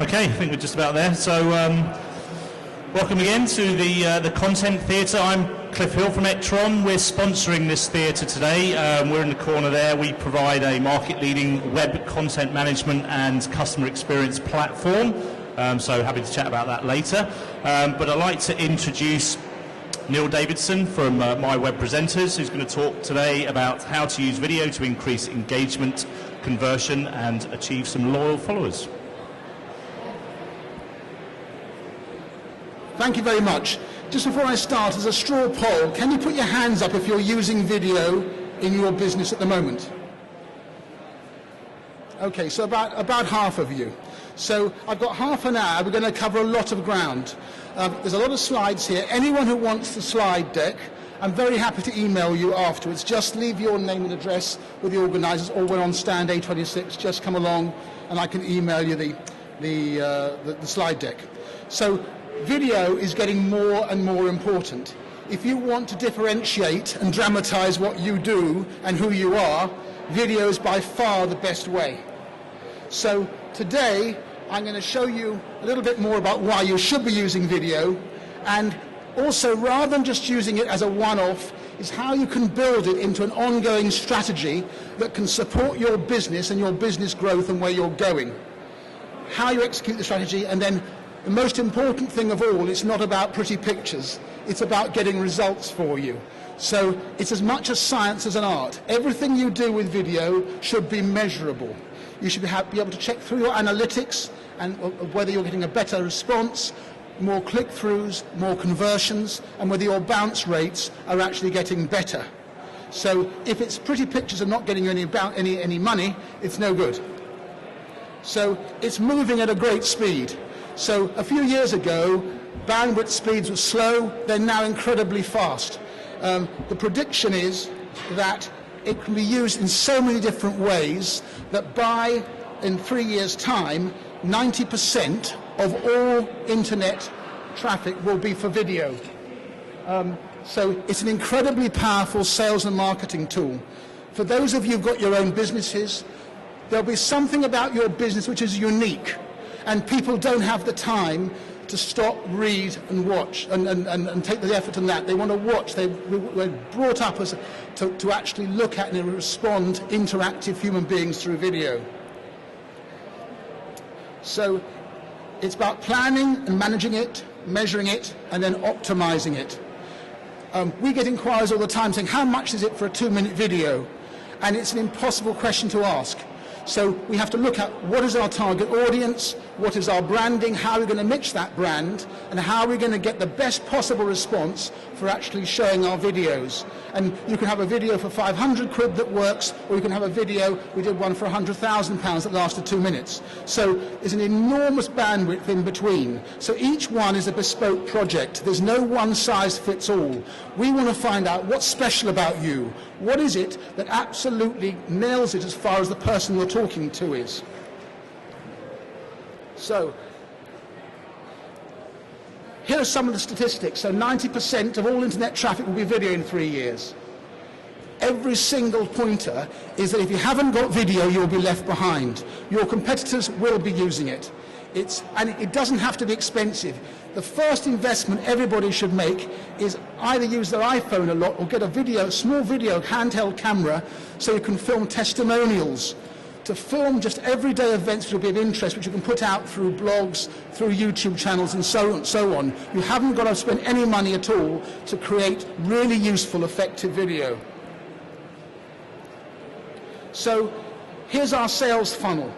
Okay, I think we're just about there. So, welcome again to the Content Theatre. I'm Cliff Hill from Ectron. We're sponsoring this theatre today. We're in the corner there. We provide a market-leading web content management and customer experience platform. So happy to chat about that later. But I'd like to introduce Neil Davidson from My Web Presenters, who's going to talk today about how to use video to increase engagement, conversion, and achieve some loyal followers. Thank you very much. Just before I start, as a straw poll, can you put your hands up if you're using video in your business at the moment? Okay, so about half of you. So I've got half an hour. We're going to cover a lot of ground. There's a lot of slides here. Anyone who wants the slide deck, I'm very happy to email you afterwards. Just leave your name and address with the organisers, or we're on stand A26. Just come along and I can email you the slide deck. So video is getting more and more important. If you want to differentiate and dramatise what you do and who you are, video is by far the best way. So today I'm going to show you a little bit more about why you should be using video, and also, rather than just using it as a one-off, is how you can build it into an ongoing strategy that can support your business and your business growth and where you're going. How you execute the strategy, and then the most important thing of all, it's not about pretty pictures, it's about getting results for you. So it's as much a science as an art. Everything you do with video should be measurable. You should be able to check through your analytics and whether you're getting a better response, more click-throughs, more conversions, and whether your bounce rates are actually getting better. So if it's pretty pictures and not getting any money, it's no good. So it's moving at a great speed. So a few years ago, bandwidth speeds were slow. They're now incredibly fast. The prediction is that it can be used in so many different ways that in 3 years' time, 90% of all internet traffic will be for video. So it's an incredibly powerful sales and marketing tool. For those of you who've got your own businesses, there'll be something about your business which is unique, and people don't have the time to stop, read and watch and take the effort on that. They want to watch. We're brought up to actually look at and respond interactive human beings through video. So it's about planning and managing it, measuring it, and then optimizing it. We get inquiries all the time saying, how much is it for a 2-minute video? And it's an impossible question to ask. So we have to look at what is our target audience, what is our branding, how are we going to mix that brand, and how are we going to get the best possible response for actually showing our videos. And you can have a video for 500 quid that works, or you can have a video, we did one for £100,000 that lasted 2 minutes. So there's an enormous bandwidth in between. So each one is a bespoke project. There's no one size fits all. We want to find out what's special about you. What is it that absolutely nails it as far as the person you're talking to is? So here are some of the statistics. So 90% of all internet traffic will be video in 3 years. Every single pointer is that if you haven't got video, you'll be left behind. Your competitors will be using it. And it doesn't have to be expensive. The first investment everybody should make is either use their iPhone a lot or get a small video handheld camera so you can film testimonials. To film just everyday events which will be of interest, which you can put out through blogs, through YouTube channels and so on. You haven't got to spend any money at all to create really useful, effective video. So here's our sales funnel.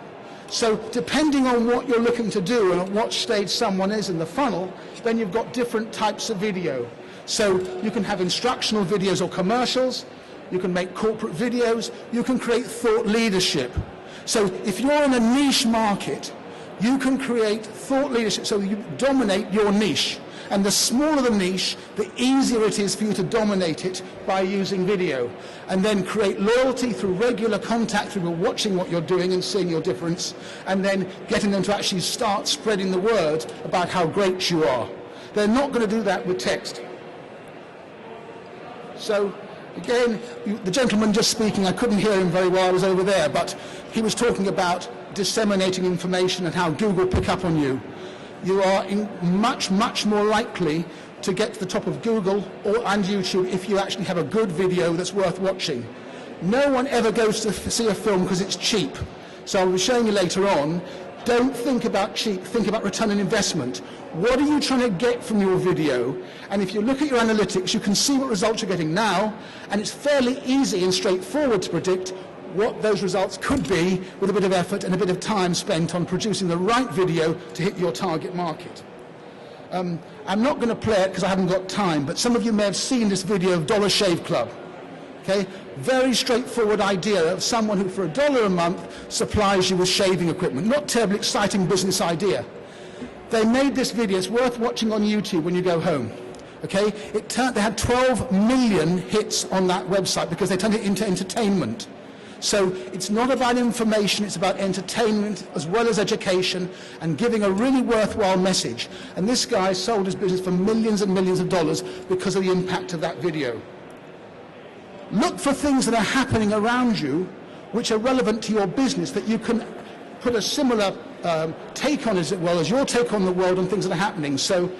So depending on what you're looking to do and at what stage someone is in the funnel, then you've got different types of video. So you can have instructional videos or commercials, you can make corporate videos, you can create thought leadership. So if you're in a niche market, you can create thought leadership so you dominate your niche. And the smaller the niche, the easier it is for you to dominate it by using video. And then create loyalty through regular contact, through watching what you're doing and seeing your difference, and then getting them to actually start spreading the word about how great you are. They're not going to do that with text. So again, the gentleman just speaking, I couldn't hear him very well, I was over there, but he was talking about disseminating information and how Google pick up on you, you are much more likely to get to the top of Google and YouTube if you actually have a good video that's worth watching. No one ever goes to see a film because it's cheap. So I'll be showing you later on, don't think about cheap, think about return on investment. What are you trying to get from your video? And if you look at your analytics, you can see what results you're getting now, and it's fairly easy and straightforward to predict what those results could be with a bit of effort and a bit of time spent on producing the right video to hit your target market. I'm not going to play it because I haven't got time, but some of you may have seen this video of Dollar Shave Club. Okay? Very straightforward idea of someone who for $1 a month supplies you with shaving equipment. Not terribly exciting business idea. They made this video, it's worth watching on YouTube when you go home. Okay? They had 12 million hits on that website because they turned it into entertainment. So it's not about information, it's about entertainment as well as education and giving a really worthwhile message. And this guy sold his business for millions and millions of dollars because of the impact of that video. Look for things that are happening around you which are relevant to your business that you can put a similar take on, as it were, as your take on the world and things that are happening. So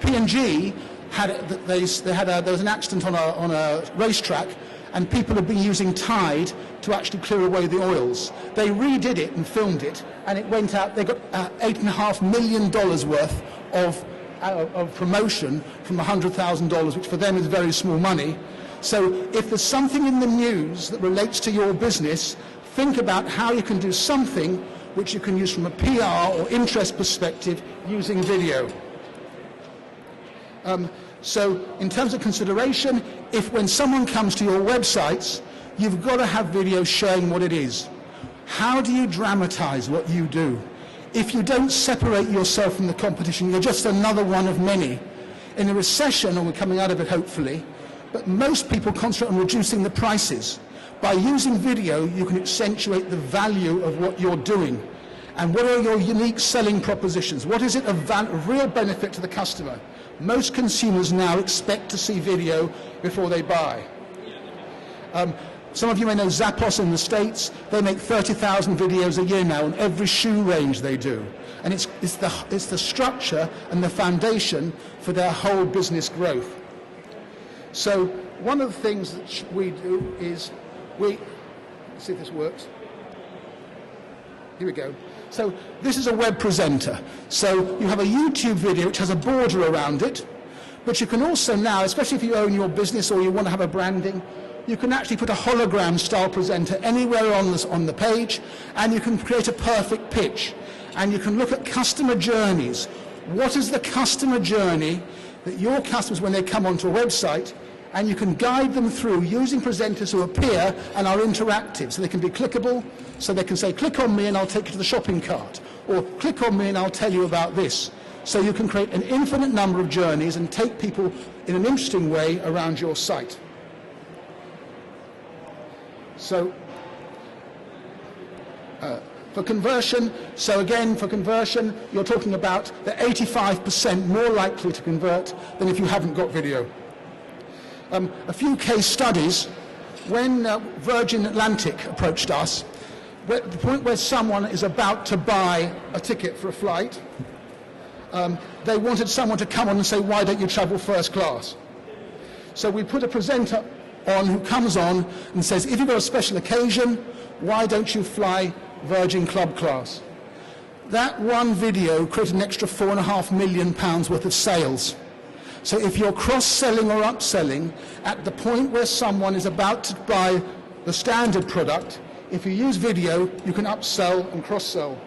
P&G there was an accident on a racetrack, and people have been using Tide to actually clear away the oils. They redid it and filmed it, and it went out. They got $8.5 million worth of promotion from $100,000, which for them is very small money. So if there's something in the news that relates to your business, think about how you can do something which you can use from a PR or interest perspective using video. So in terms of consideration, when someone comes to your websites, you've got to have videos showing what it is. How do you dramatize what you do? If you don't separate yourself from the competition, you're just another one of many. In a recession, and we're coming out of it hopefully, but most people concentrate on reducing the prices. By using video, you can accentuate the value of what you're doing. And what are your unique selling propositions? What is it of real benefit to the customer? Most consumers now expect to see video before they buy. Some of you may know Zappos in the States. They make 30,000 videos a year now on every shoe range they do. And it's the structure and the foundation for their whole business growth. So one of the things that we do is let's see if this works. Here we go. So this is a web presenter. So you have a YouTube video which has a border around it, but you can also now, especially if you own your business or you want to have a branding, you can actually put a hologram style presenter anywhere on the page, and you can create a perfect pitch. And you can look at customer journeys. What is the customer journey that your customers, when they come onto a website, and you can guide them through using presenters who appear and are interactive, so they can be clickable, so they can say, click on me and I'll take you to the shopping cart, or click on me and I'll tell you about this. So you can create an infinite number of journeys and take people in an interesting way around your site. So for conversion, you're talking about the 85% more likely to convert than if you haven't got video. A few case studies. When Virgin Atlantic approached us, the point where someone is about to buy a ticket for a flight, they wanted someone to come on and say, why don't you travel first class? So we put a presenter on who comes on and says, if you've got a special occasion, why don't you fly Virgin Club class? That one video created an extra £4.5 million worth of sales. So if you're cross-selling or upselling, at the point where someone is about to buy the standard product, if you use video, you can upsell and cross-sell.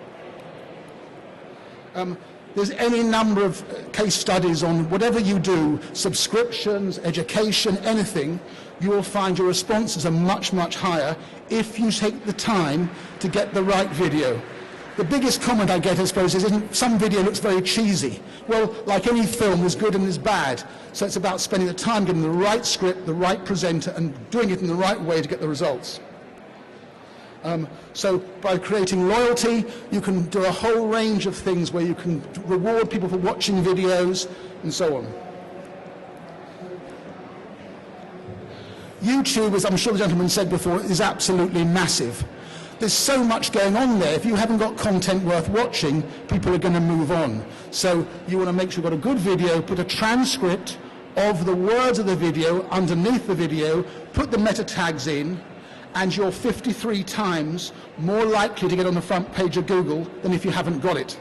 There's any number of case studies on whatever you do, subscriptions, education, anything, you will find your responses are much, much higher if you take the time to get the right video. The biggest comment I get, I suppose, is some video looks very cheesy. Well, like any film, there's good and there's bad. So it's about spending the time getting the right script, the right presenter, and doing it in the right way to get the results. So by creating loyalty, you can do a whole range of things where you can reward people for watching videos and so on. YouTube, as I'm sure the gentleman said before, is absolutely massive. there's so much going on there. If you haven't got content worth watching, people are going to move on. So you want to make sure you've got a good video, put a transcript of the words of the video underneath the video, put the meta tags in, and you're 53 times more likely to get on the front page of Google than if you haven't got it.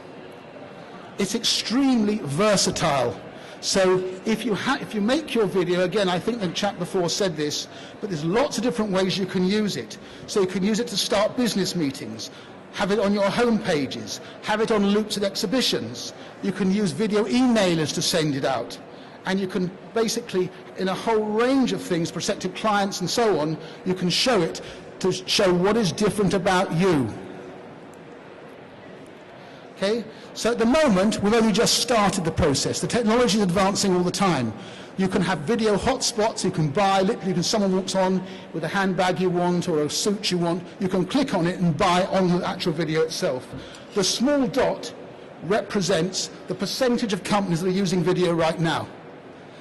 It's extremely versatile. So if you make your video, again, I think the chap before said this, but there's lots of different ways you can use it. So you can use it to start business meetings, have it on your home pages, have it on loops at exhibitions. You can use video emailers to send it out. And you can basically, in a whole range of things, prospective clients and so on, you can show it to show what is different about you. Okay? So at the moment, we've only just started the process. The technology is advancing all the time. You can have video hotspots you can buy. Literally, when someone walks on with a handbag you want or a suit you want, you can click on it and buy on the actual video itself. The small dot represents the percentage of companies that are using video right now.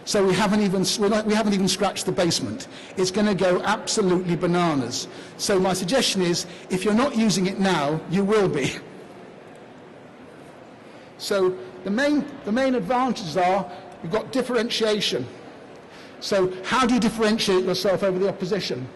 So we haven't even scratched the basement. It's going to go absolutely bananas. So my suggestion is, if you're not using it now, you will be. So the main advantages are you've got differentiation. So how do you differentiate yourself over the opposition?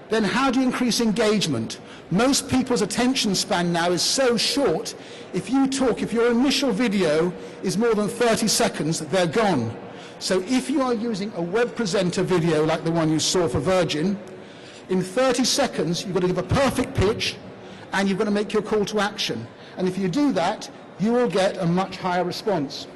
Then how do you increase engagement? Most people's attention span now is so short. If your initial video is more than 30 seconds, they're gone. So if you are using a web presenter video like the one you saw for Virgin, in 30 seconds you've got to give a perfect pitch and you've got to make your call to action. And if you do that, you will get a much higher response.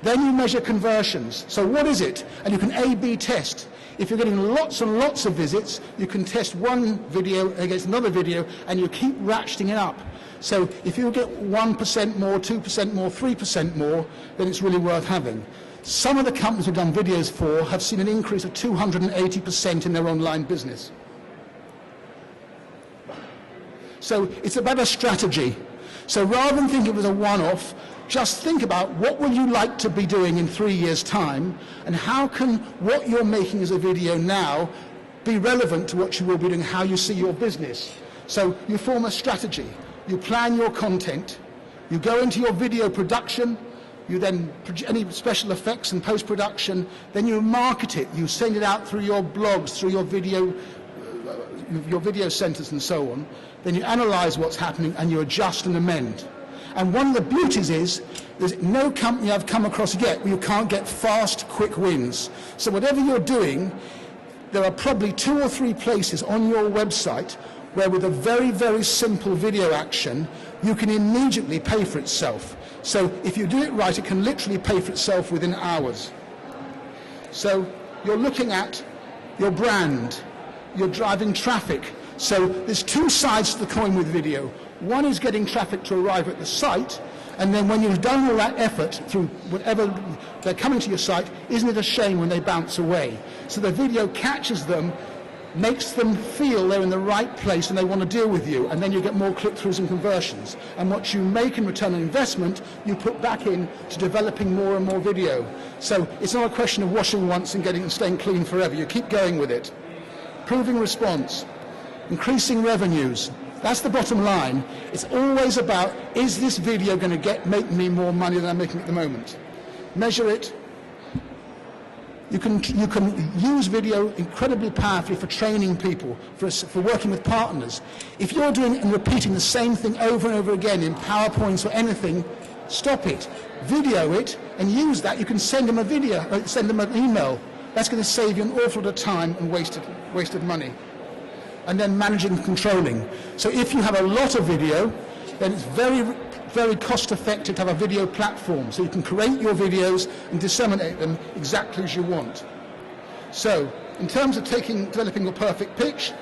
Then you measure conversions. So what is it? And you can A/B test. If you're getting lots and lots of visits, you can test one video against another video and you keep ratcheting it up. So if you get 1% more, 2% more, 3% more, then it's really worth having. Some of the companies we've done videos for have seen an increase of 280% in their online business. So it's about a strategy. So rather than think of it as a one-off, just think about what will you like to be doing in 3 years' time, and how can what you're making as a video now be relevant to what you will be doing, how you see your business. So you form a strategy, you plan your content, you go into your video production, you then any special effects and post-production, then you market it, you send it out through your blogs, through your video centers and so on. Then you analyze what's happening and you adjust and amend. And one of the beauties is there's no company I've come across yet where you can't get fast, quick wins. So whatever you're doing, there are probably 2 or 3 places on your website where with a very, very simple video action, you can immediately pay for itself. So if you do it right, it can literally pay for itself within hours. So you're looking at your brand, you're driving traffic. So there's 2 sides to the coin with video. One is getting traffic to arrive at the site, and then when you've done all that effort through whatever they're coming to your site, isn't it a shame when they bounce away? So the video catches them, makes them feel they're in the right place and they want to deal with you, and then you get more click-throughs and conversions. And what you make in return on investment, you put back in to developing more and more video. So it's not a question of washing once and staying clean forever. You keep going with it. Proving response, increasing revenues. That's the bottom line. It's always about, is this video going to make me more money than I'm making at the moment? Measure it. You can use video incredibly powerfully for training people, for working with partners. If you're doing and repeating the same thing over and over again in PowerPoints or anything, stop it. Video it and use that. You can send them a video, send them an email. That's going to save you an awful lot of time and wasted money. And then managing and controlling. So if you have a lot of video, then it's very, very cost effective to have a video platform. So you can create your videos and disseminate them exactly as you want. So in terms of developing your perfect pitch,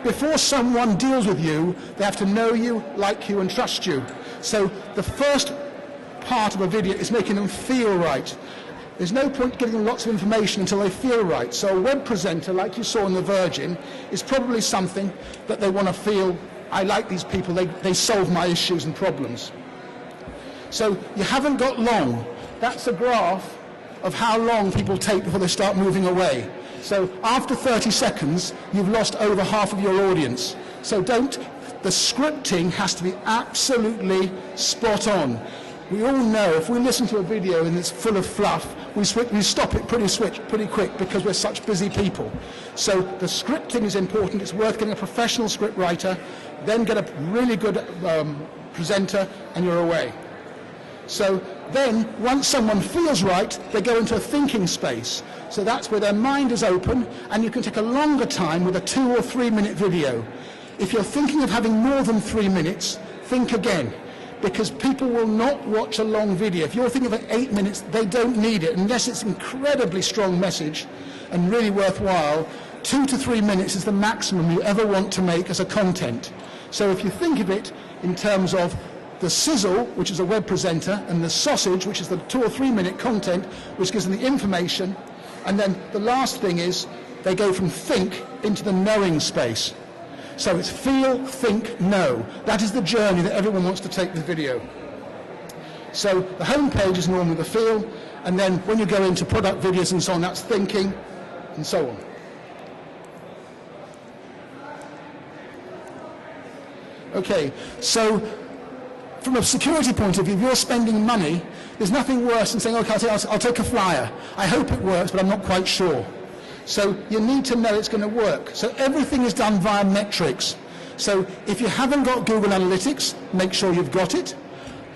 before someone deals with you, they have to know you, like you, and trust you. So the first part of a video is making them feel right. There's no point giving them lots of information until they feel right. So a web presenter, like you saw in the Virgin, is probably something that they want to feel, I like these people, they solve my issues and problems. So you haven't got long. That's a graph of how long people take before they start moving away. So after 30 seconds, you've lost over half of your audience. So don't the scripting has to be absolutely spot on. We all know if we listen to a video and it's full of fluff, we stop it pretty quick because we're such busy people. So the scripting is important. It's worth getting a professional script writer, then get a really good presenter, and you're away. So then, once someone feels right, they go into a thinking space. So that's where their mind is open, and you can take a longer time with a 2 or 3 minute video. If you're thinking of having more than 3 minutes, think again, because people will not watch a long video. If you're thinking of 8 minutes, they don't need it, unless it's an incredibly strong message and really worthwhile. 2 to 3 minutes is the maximum you ever want to make as a content. So if you think of it in terms of the sizzle, which is a web presenter, and the sausage, which is the 2 or 3 minute content, which gives them the information. And then the last thing is they go from think into the knowing space. So it's feel, think, know. That is the journey that everyone wants to take with video. So the home page is normally the feel, and then when you go into product videos and so on, that's thinking, and so on. Okay, so from a security point of view, if you're spending money, there's nothing worse than saying, okay, I'll take a flyer. I hope it works, but I'm not quite sure. So you need to know it's going to work. So everything is done via metrics. So if you haven't got Google Analytics, make sure you've got it.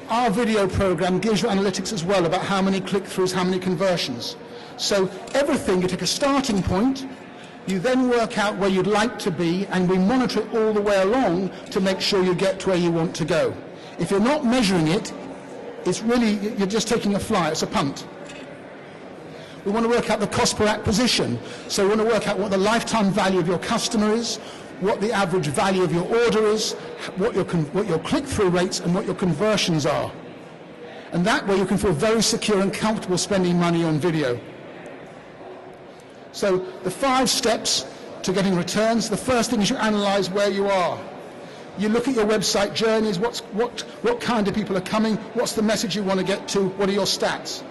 Our video program gives you analytics as well about how many click-throughs, how many conversions. So everything, you take a starting point, you then work out where you'd like to be, and we monitor it all the way along to make sure you get to where you want to go. If you're not measuring it, it's really, you're just taking a fly, it's a punt. We want to work out the cost per acquisition. So we want to work out what the lifetime value of your customer is, what the average value of your order is, what your click-through rates and what your conversions are. And that way you can feel very secure and comfortable spending money on video. So the 5 steps to getting returns. The first thing is you analyze where you are. You look at your website journeys, what kind of people are coming, what's the message you want to get to, what are your stats.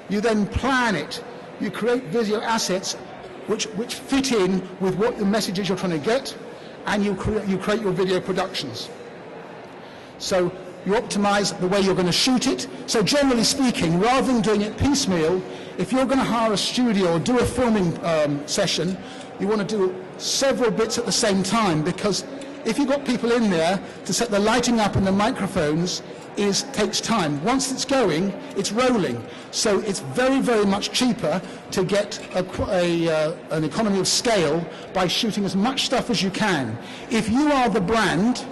You then plan it. You create video assets which fit in with what the messages you're trying to get, and you create your video productions. So you optimize the way you're going to shoot it. So generally speaking, rather than doing it piecemeal, if you're going to hire a studio or do a filming session, you want to do several bits at the same time, because if you've got people in there to set the lighting up and the microphones, takes time. Once it's going, it's rolling. So it's very, very much cheaper to get an economy of scale by shooting as much stuff as you can. If you are the brand,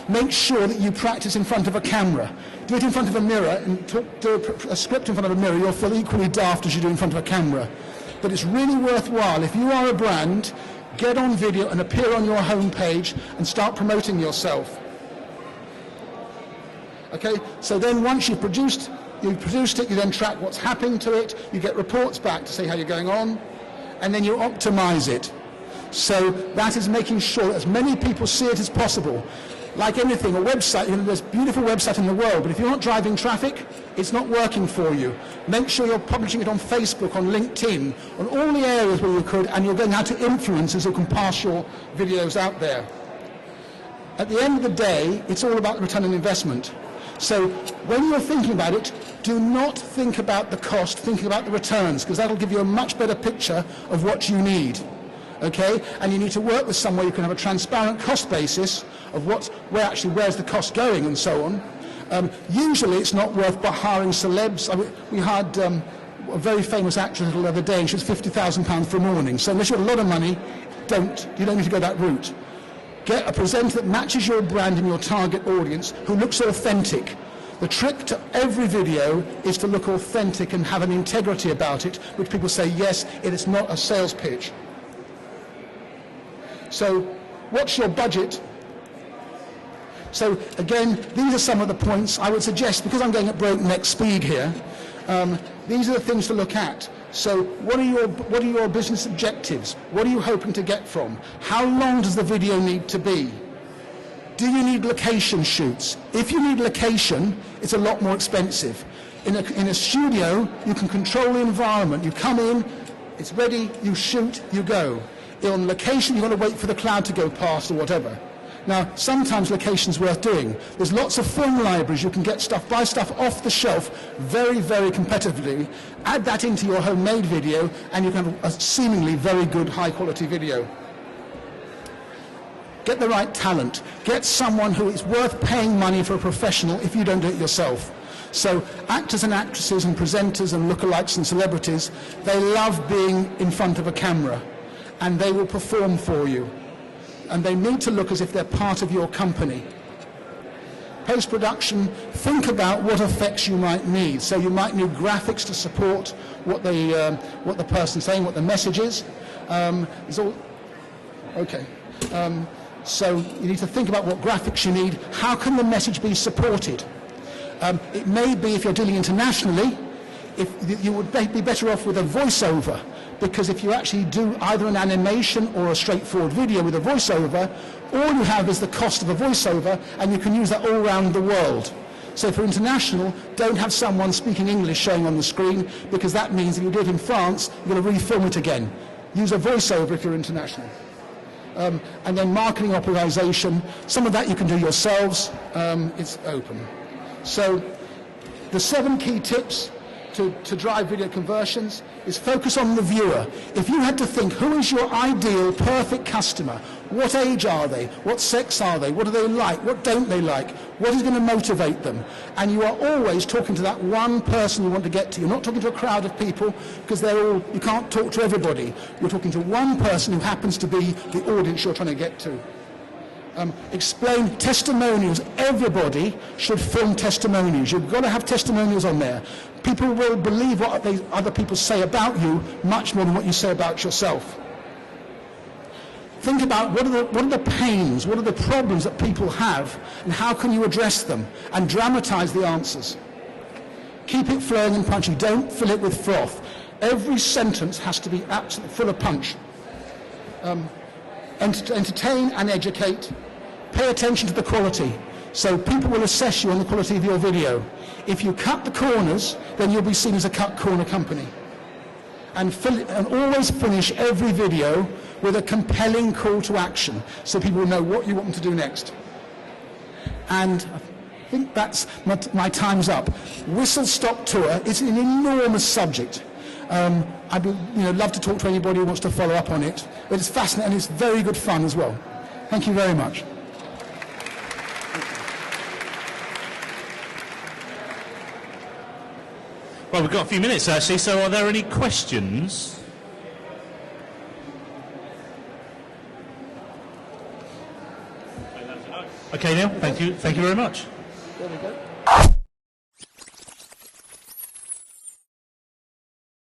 make sure that you practice in front of a camera. Do it in front of a mirror, and do a script in front of a mirror. You'll feel equally daft as you do in front of a camera. But it's really worthwhile. If you are a brand, get on video and appear on your homepage and start promoting yourself. Okay, so then once you've produced it, you then track what's happening to it, you get reports back to see how you're going on, and then you optimize it. So that is making sure that as many people see it as possible. Like anything, a website, there's a beautiful website in the world, but if you're not driving traffic, it's not working for you. Make sure you're publishing it on Facebook, on LinkedIn, on all the areas where you could, and you're going out to influencers who can pass your videos out there. At the end of the day, it's all about the return on investment. So when you're thinking about it, do not think about the cost, think about the returns, because that'll give you a much better picture of what you need. Okay? And you need to work with somewhere you can have a transparent cost basis of where's the cost going and so on. Usually it's not worth hiring celebs. We had a very famous actress the other day, and she was £50,000 for a morning. So unless you have a lot of money, you don't need to go that route. Get a presenter that matches your brand and your target audience, who looks authentic. The trick to every video is to look authentic and have an integrity about it, which people say, yes, it is not a sales pitch. So what's your budget? So again, these are some of the points I would suggest, because I'm going at breakneck speed here. These are the things to look at. So what are your business objectives? What are you hoping to get from? How long does the video need to be? Do you need location shoots? If you need location, it's a lot more expensive. In a studio, you can control the environment. You come in, it's ready, you shoot, you go. On location, you've got to wait for the cloud to go past or whatever. Now, sometimes location's worth doing. There's lots of film libraries. You can get stuff, buy stuff off the shelf very, very competitively, add that into your homemade video, and you can have a seemingly very good, high-quality video. Get the right talent. Get someone who is worth paying money for a professional if you don't do it yourself. So actors and actresses and presenters and lookalikes and celebrities, they love being in front of a camera, and they will perform for you. And they need to look as if they're part of your company. Post-production, think about what effects you might need. So you might need graphics to support what the person's saying, what the message is. So you need to think about what graphics you need. How can the message be supported? It may be, if you're dealing internationally, if you would be better off with a voiceover, because if you actually do either an animation or a straightforward video with a voiceover, all you have is the cost of a voiceover, and you can use that all around the world. So for international, don't have someone speaking English showing on the screen, because that means if you do it in France, you're going to refilm it again. Use a voiceover if you're international. And then marketing optimization, some of that you can do yourselves. It's open. So the 7 key tips to drive video conversions is focus on the viewer. If you had to think, who is your ideal, perfect customer? What age are they? What sex are they? What do they like? What don't they like? What is going to motivate them? And you are always talking to that one person you want to get to. You're not talking to a crowd of people, because you can't talk to everybody. You're talking to one person who happens to be the audience you're trying to get to. Explain testimonials. Everybody should film testimonials. You've got to have testimonials on there. People will believe what other people say about you much more than what you say about yourself. Think about what are the pains, what are the problems that people have, and how can you address them, and dramatize the answers. Keep it flowing and punchy. Don't fill it with froth. Every sentence has to be absolutely full of punch. Entertain and educate. Pay attention to the quality. So people will assess you on the quality of your video. If you cut the corners, then you'll be seen as a cut corner company. And always finish every video with a compelling call to action, so people will know what you want them to do next. And I think that's my time's up. Whistle Stop Tour is an enormous subject. I'd love to talk to anybody who wants to follow up on it. But it's fascinating, and it's very good fun as well. Thank you very much. Well, we've got a few minutes actually, so are there any questions? Okay, Neil, thank you very much. There we go.